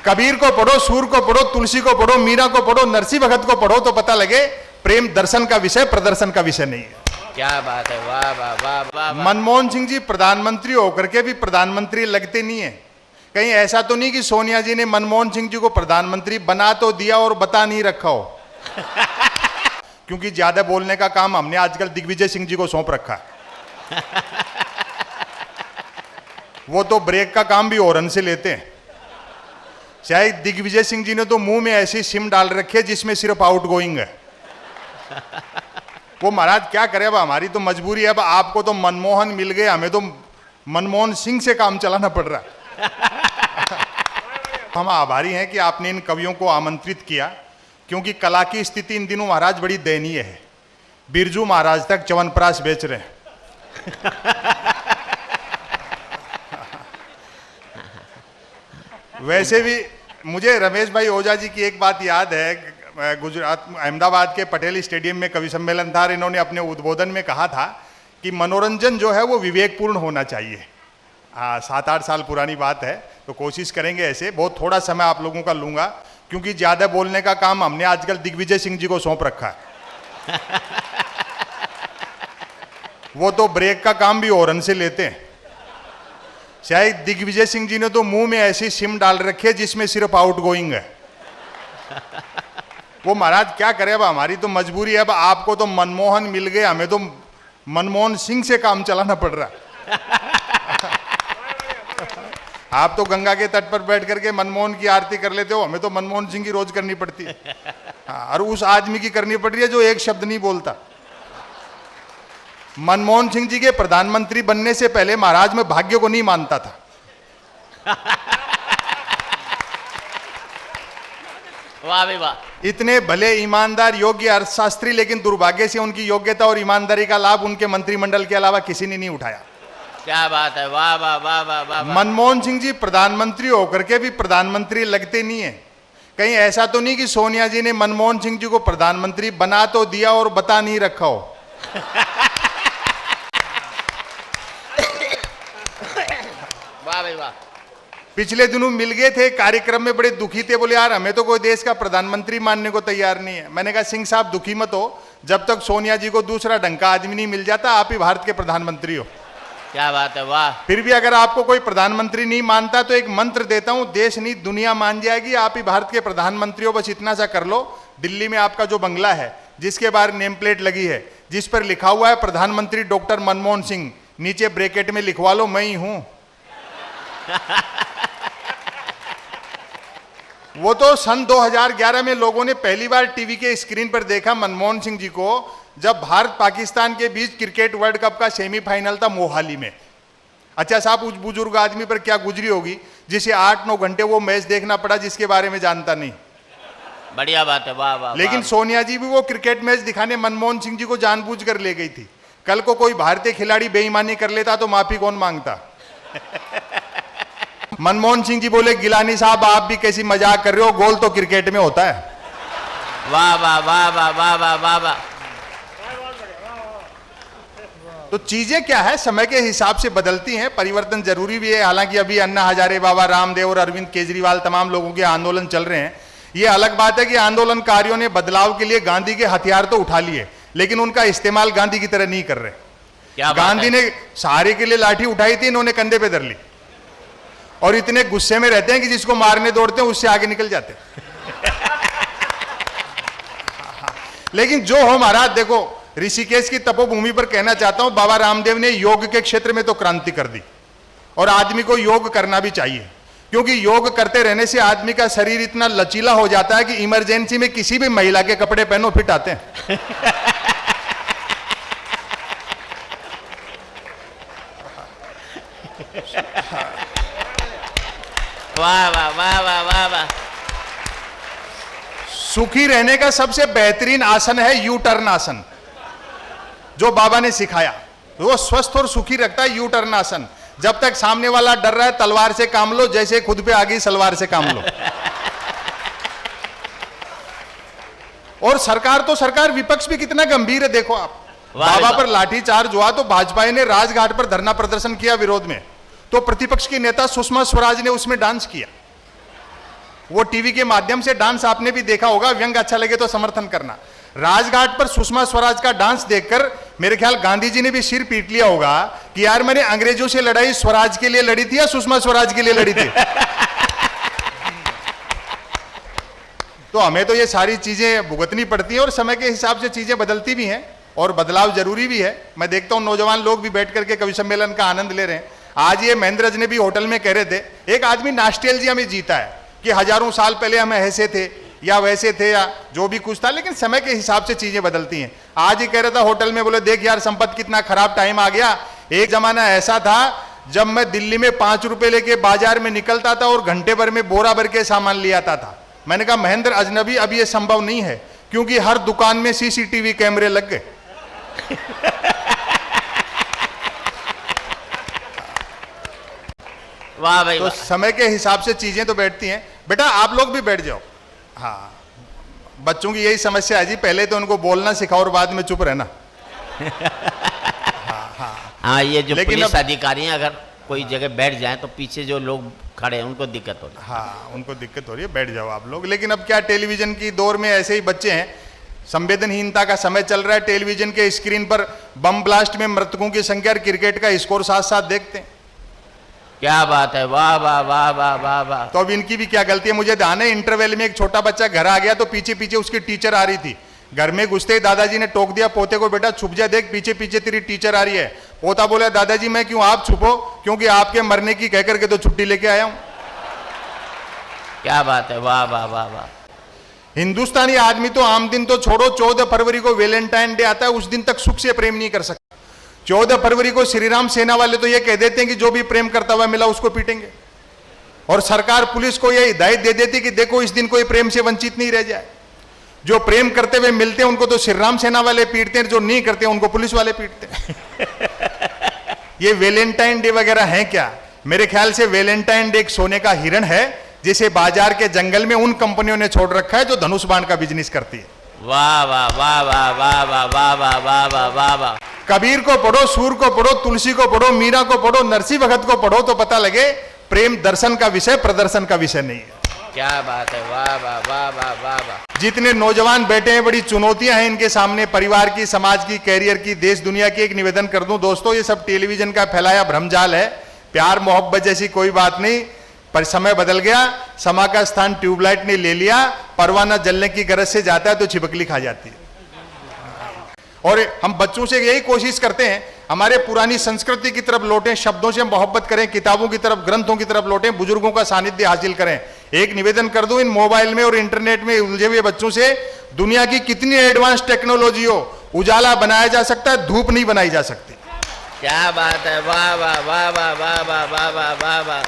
कबीर को पढ़ो, सूर को पढ़ो, तुलसी को पढ़ो, मीरा को पढ़ो, नरसिंह भगत को पढ़ो तो पता लगे प्रेम दर्शन का विषय, प्रदर्शन का विषय नहीं है। क्या बात है, वाह वाह वाह वाह। मनमोहन सिंह जी प्रधानमंत्री होकर के भी प्रधानमंत्री लगते नहीं है। कहीं ऐसा तो नहीं कि सोनिया जी ने मनमोहन सिंह जी को प्रधानमंत्री बना तो दिया और बता नहीं रखा हो। क्योंकि ज्यादा बोलने का काम हमने आजकल दिग्विजय सिंह जी को सौंप रखा है। वो तो ब्रेक का काम भी हॉर्न से लेते हैं। शायद दिग्विजय सिंह जी ने तो मुंह में ऐसी सिम डाल रखी है जिसमें सिर्फ आउट गोइंग है। वो महाराज क्या करे, अब हमारी तो मजबूरी है। अब आपको तो मनमोहन मिल गए, हमें तो मनमोहन सिंह से काम चलाना पड़ रहा है। हम आभारी हैं कि आपने इन कवियों को आमंत्रित किया, क्योंकि कला की स्थिति इन दिनों महाराज बड़ी दयनीय है। बिरजू महाराज तक च्यवनप्राश बेच रहे हैं। वैसे भी मुझे रमेश भाई ओझा जी की एक बात याद है। गुजरात अहमदाबाद के पटेल स्टेडियम में कवि सम्मेलन था। इन्होंने अपने उद्बोधन में कहा था कि मनोरंजन जो है वो विवेकपूर्ण होना चाहिए। 7-8 साल पुरानी बात है, तो कोशिश करेंगे ऐसे। बहुत थोड़ा समय आप लोगों का लूंगा, क्योंकि ज्यादा बोलने का काम हमने आजकल दिग्विजय सिंह जी को सौंप रखा है। वो तो ब्रेक का काम भी हॉर्न से लेते हैं। शायद दिग्विजय सिंह जी ने तो मुंह में ऐसी सिम डाल रखी है जिसमें सिर्फ आउट गोइंग है। वो महाराज क्या करे, अब हमारी तो मजबूरी है। अब आपको तो मनमोहन मिल गए, हमें तो मनमोहन सिंह से काम चलाना पड़ रहा है। आप तो गंगा के तट पर बैठ करके मनमोहन की आरती कर लेते हो, हमें तो मनमोहन सिंह की रोज करनी पड़ती है। और उस आदमी की करनी पड़ रही है जो एक शब्द नहीं बोलता। मनमोहन सिंह जी के प्रधानमंत्री बनने से पहले महाराज मैं भाग्य को नहीं मानता था। वाह भी वाह। इतने भले ईमानदार योग्य अर्थशास्त्री, लेकिन दुर्भाग्य से उनकी योग्यता और ईमानदारी का लाभ उनके मंत्रिमंडल के अलावा किसी ने नहीं उठाया। क्या बात है, वाह वाह वाह वाह वाह। मनमोहन सिंह जी प्रधानमंत्री होकर के भी प्रधानमंत्री लगते नहीं है। कहीं ऐसा तो नहीं कि सोनिया जी ने मनमोहन सिंह जी को प्रधानमंत्री बना तो दिया और बता नहीं रखा हो। वाह भाई वाह। पिछले दिनों मिल गए थे कार्यक्रम में, बड़े दुखी थे। बोले यार हमें तो कोई देश का प्रधानमंत्री मानने को तैयार नहीं है। मैंने कहा सिंह साहब दुखी मत हो, जब तक सोनिया जी को दूसरा ढंग का आदमी नहीं मिल जाता आप ही भारत के प्रधानमंत्री हो। क्या बात है, वाह। फिर भी अगर आपको कोई प्रधानमंत्री नहीं मानता तो एक मंत्र देता हूं, देश नहीं दुनिया मान जाएगी, आप ही भारत के प्रधानमंत्री हो। बस इतना सा कर लो। दिल्ली में आपका जो बंगला है, जिसके बाहर नेम प्लेट लगी है, जिस पर लिखा हुआ है प्रधानमंत्री डॉक्टर मनमोहन सिंह, नीचे ब्रैकेट में लिखवा लो मैं ही हूं। वो तो सन 2011 में लोगों ने पहली बार टीवी के स्क्रीन पर देखा मनमोहन सिंह जी को, जब भारत पाकिस्तान के बीच क्रिकेट वर्ल्ड कप का सेमीफाइनल था मोहाली में। अच्छा साहब, उस बुजुर्ग आदमी पर क्या गुजरी होगी जिसे 8-9 घंटे वो मैच देखना पड़ा, जिसके बारे में जानता नहीं। बढ़िया बात है, वाह वाह। लेकिन सोनिया जी भी वो क्रिकेट मैच दिखाने मनमोहन सिंह जी को जानबूझ कर ले गई थी। कल को कोई भारतीय खिलाड़ी बेईमानी कर लेता तो माफी कौन मांगता। मनमोहन सिंह जी बोले गिलानी साहब आप भी कैसी मजाक कर रहे हो, गोल तो क्रिकेट में होता है। वाह वाह वाह वाह वाह वाह वाह वाह। तो चीजें क्या है, समय के हिसाब से बदलती हैं, परिवर्तन जरूरी भी है। हालांकि अभी अन्ना हजारे, बाबा रामदेव और अरविंद केजरीवाल तमाम लोगों के आंदोलन चल रहे हैं। ये अलग बात है कि आंदोलनकारियों ने बदलाव के लिए गांधी के हथियार तो उठा लिए, लेकिन उनका इस्तेमाल गांधी की तरह नहीं कर रहे। गांधी ने सहारे के लिए लाठी उठाई थी, इन्होंने कंधे पे धर ली, और इतने गुस्से में रहते हैं कि जिसको मारने दौड़ते हैं उससे आगे निकल जाते हैं। लेकिन जो हो महाराज, देखो ऋषिकेश की तपोभूमि पर कहना चाहता हूं, बाबा रामदेव ने योग के क्षेत्र में तो क्रांति कर दी, और आदमी को योग करना भी चाहिए, क्योंकि योग करते रहने से आदमी का शरीर इतना लचीला हो जाता है कि इमरजेंसी में किसी भी महिला के कपड़े पहनो फिट आते हैं। वाह वाह वाह वाह वाह वाह। सुखी रहने का सबसे बेहतरीन आसन है यू टर्न आसन, जो बाबा ने सिखाया। वो स्वस्थ और सुखी रखता है यू टर्न आसन। जब तक सामने वाला डर रहा है तलवार से काम लो, जैसे खुद पे आ गई सलवार से काम लो। और सरकार तो सरकार, विपक्ष भी कितना गंभीर है देखो आप। बाबा पर लाठीचार्ज हुआ तो भाजपा ने राजघाट पर धरना प्रदर्शन किया विरोध में, तो प्रतिपक्ष की नेता सुषमा स्वराज ने उसमें डांस किया। वो टीवी के माध्यम से डांस आपने भी देखा होगा, व्यंग अच्छा लगे तो समर्थन करना। राजघाट पर सुषमा स्वराज का डांस देखकर मेरे ख्याल गांधी जी ने भी सिर पीट लिया होगा कि यार मैंने अंग्रेजों से लड़ाई स्वराज के लिए लड़ी थी या सुषमा स्वराज के लिए लड़ी थी। तो हमें तो ये सारी चीजें भुगतनी पड़ती हैं और समय के हिसाब से चीजें बदलती भी हैं और बदलाव जरूरी भी है। मैं देखता हूं नौजवान लोग भी बैठ करके कवि सम्मेलन का आनंद ले रहे हैं। आज ये महेंद्रज ने भी होटल में कह रहे थे, एक आदमी नॉस्टैल्जिया में जीता है कि हजारों साल पहले हम ऐसे थे या वैसे थे या जो भी कुछ था, लेकिन समय के हिसाब से चीजें बदलती हैं। आज ही कह रहा था होटल में, बोले देख यार संपत कितना खराब टाइम आ गया। एक जमाना ऐसा था जब मैं दिल्ली में 5 रुपए लेके बाजार में निकलता था और घंटे भर में बोरा भर के सामान ले आता था। मैंने कहा महेंद्र अजनबी, अब ये संभव नहीं है क्योंकि हर दुकान में सीसीटीवी कैमरे लग गए। वाह भाई तो वाह। समय के हिसाब से चीजें तो बैठती हैं। बेटा आप लोग भी बैठ जाओ। हाँ, बच्चों की यही समस्या है जी, पहले तो उनको बोलना सिखाओ और बाद में चुप रहना। हाँ, ये जो लेकिन पुलिस अब- अधिकारी हैं अगर कोई जगह बैठ जाए तो पीछे जो लोग खड़े हैं उनको दिक्कत होती है। हाँ, उनको दिक्कत हो रही है, बैठ जाओ आप लोग। लेकिन अब क्या, टेलीविजन की दौर में ऐसे ही बच्चे हैं, संवेदनहीनता का समय चल रहा है। टेलीविजन के स्क्रीन पर बम ब्लास्ट में मृतकों की संख्या और क्रिकेट का स्कोर साथ साथ देखते हैं। क्या बात है, वाह वाह वाह वाह वाह वाह। तो अब इनकी भी क्या गलती है। मुझे ध्यान है इंटरवल में एक छोटा बच्चा घर आ गया तो पीछे पीछे उसकी टीचर आ रही थी। घर में घुसते ही दादाजी ने टोक दिया पोते को, बेटा छुप जा, देख पीछे पीछे तेरी टीचर आ रही है। पोता बोला दादाजी मैं क्यों, आप छुपो, क्योंकि आपके मरने की कहकर के तो छुट्टी लेके आया हूं। क्या बात है, वाह वाह वाह वाह। हिंदुस्तानी आदमी तो आम दिन तो छोड़ो, 14 फरवरी को वैलेंटाइन डे आता है, उस दिन तक सुख से प्रेम नहीं कर सकता। 14 फरवरी को श्रीराम सेना वाले तो ये कह देते हैं कि जो भी प्रेम करता हुआ मिला उसको पीटेंगे, और सरकार पुलिस को ये हिदायत दे देती कि देखो इस दिन कोई प्रेम से वंचित नहीं रह जाए। जो प्रेम करते हुए मिलते हैं उनको तो श्रीराम सेना वाले पीटते हैं, जो नहीं करते उनको पुलिस वाले पीटते हैं। ये वैलेंटाइन डे वगैरह है क्या? मेरे ख्याल से वैलेंटाइन डे एक सोने का हिरण है जिसे बाजार के जंगल में उन कंपनियों ने छोड़ रखा है जो धनुष बाण का बिजनेस करती है। वाह वाह वाह वाह वाह वाह वाह वाह वाह वाह वाह वाह। कबीर को पढ़ो, सूर को पढ़ो, तुलसी को पढ़ो, मीरा को पढ़ो, नरसिंह भगत को पढ़ो तो पता लगे प्रेम दर्शन का विषय, प्रदर्शन का विषय नहीं है। क्या बात है, वाह वाह वाह वाह वाह वाह। जितने नौजवान बैठे हैं, बड़ी चुनौतियां हैं इनके सामने, परिवार की, समाज की, कैरियर की, देश दुनिया की। एक निवेदन कर दूं दोस्तों, ये सब टेलीविजन का फैलाया भ्रमजाल है। प्यार मोहब्बत जैसी कोई बात नहीं, पर समय बदल गया। समा का स्थान ट्यूबलाइट ने ले लिया। परवाना जलने की गरज से जाता है तो छिपकली खा जाती है। और हम बच्चों से यही कोशिश करते हैं हमारे पुरानी संस्कृति की तरफ लौटें, शब्दों से मोहब्बत करें, किताबों की तरफ, ग्रंथों की तरफ लौटें, बुजुर्गों का सानिध्य हासिल करें। एक निवेदन कर दूं, इन मोबाइल में और इंटरनेट में उलझे हुए बच्चों से दुनिया की कितनी एडवांस टेक्नोलॉजी हो, उजाला बनाया जा सकता है, धूप नहीं बनाई जा सकती। क्या बात है, वाह वाह वाह वाह वाह वाह वाह वाह वाह वाह।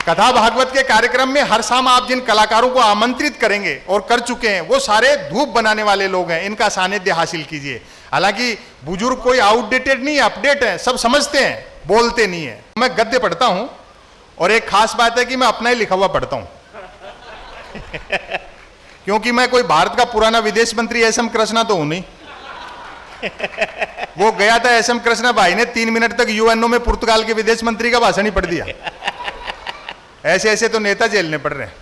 कथा भागवत के कार्यक्रम में हर शाम आप जिन कलाकारों को आमंत्रित करेंगे और कर चुके हैं, वो सारे धूप बनाने वाले लोग हैं, इनका सानिध्य हासिल कीजिए। हालांकि बुजुर्ग कोई आउटडेटेड नहीं है, अपडेट है, सब समझते हैं, बोलते नहीं है। मैं गद्य पढ़ता हूं और एक खास बात है कि मैं अपना ही लिखा हुआ पढ़ता हूं। क्योंकि मैं कोई भारत का पुराना विदेश मंत्री एस.एम. कृष्णा तो हूं नहीं। वो गया था एस.एम. कृष्णा भाई ने 3 मिनट तक यूएनओ में पुर्तगाल के विदेश मंत्री का भाषण ही पढ़ दिया। ऐसे ऐसे तो नेता झेलने पड़ रहे हैं।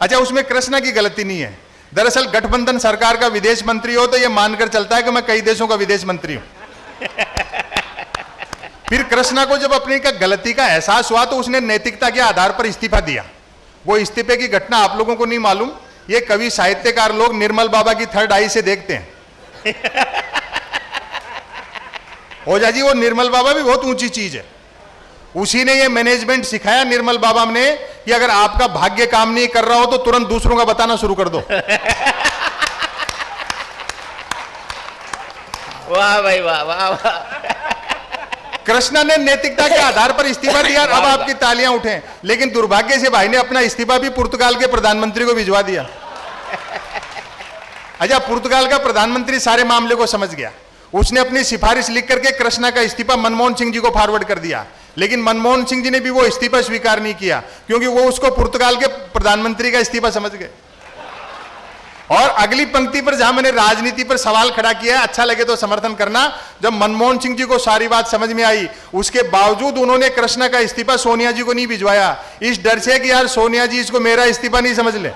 अच्छा, उसमें कृष्णा की गलती नहीं है। दरअसल गठबंधन सरकार का विदेश मंत्री हो तो यह मानकर चलता है कि मैं कई देशों का विदेश मंत्री हूं। फिर कृष्णा को जब अपनी का गलती का एहसास हुआ तो उसने नैतिकता के आधार पर इस्तीफा दिया। वो इस्तीफे की घटना आप लोगों को नहीं मालूम, ये कवि साहित्यकार लोग निर्मल बाबा की थर्ड आई से देखते हैं। ओझा जी, वो निर्मल बाबा भी बहुत ऊंची चीज है। उसी ने ये मैनेजमेंट सिखाया निर्मल बाबा ने कि अगर आपका भाग्य काम नहीं कर रहा हो तो तुरंत दूसरों का बताना शुरू कर दो। वाह भाई वाह वाह वाह। कृष्णा ने नैतिकता के आधार पर इस्तीफा दिया, अब आपकी तालियां उठें। लेकिन दुर्भाग्य से भाई ने अपना इस्तीफा भी पुर्तगाल के प्रधानमंत्री को भिजवा दिया। अच्छा, पुर्तगाल का प्रधानमंत्री सारे मामले को समझ गया। उसने अपनी सिफारिश लिख करके कृष्णा का इस्तीफा मनमोहन सिंह जी को फॉरवर्ड कर दिया। लेकिन मनमोहन सिंह जी ने भी वो इस्तीफा स्वीकार नहीं किया, क्योंकि वो उसको पुर्तगाल के प्रधानमंत्री का इस्तीफा समझ गए। और अगली पंक्ति पर जहां मैंने राजनीति पर सवाल खड़ा किया है, अच्छा लगे तो समर्थन करना। जब मनमोहन सिंह जी को सारी बात समझ में आई, उसके बावजूद उन्होंने कृष्णा का इस्तीफा सोनिया जी को नहीं भिजवाया, इस डर से कि यार सोनिया जी इसको मेरा इस्तीफा नहीं समझ ले।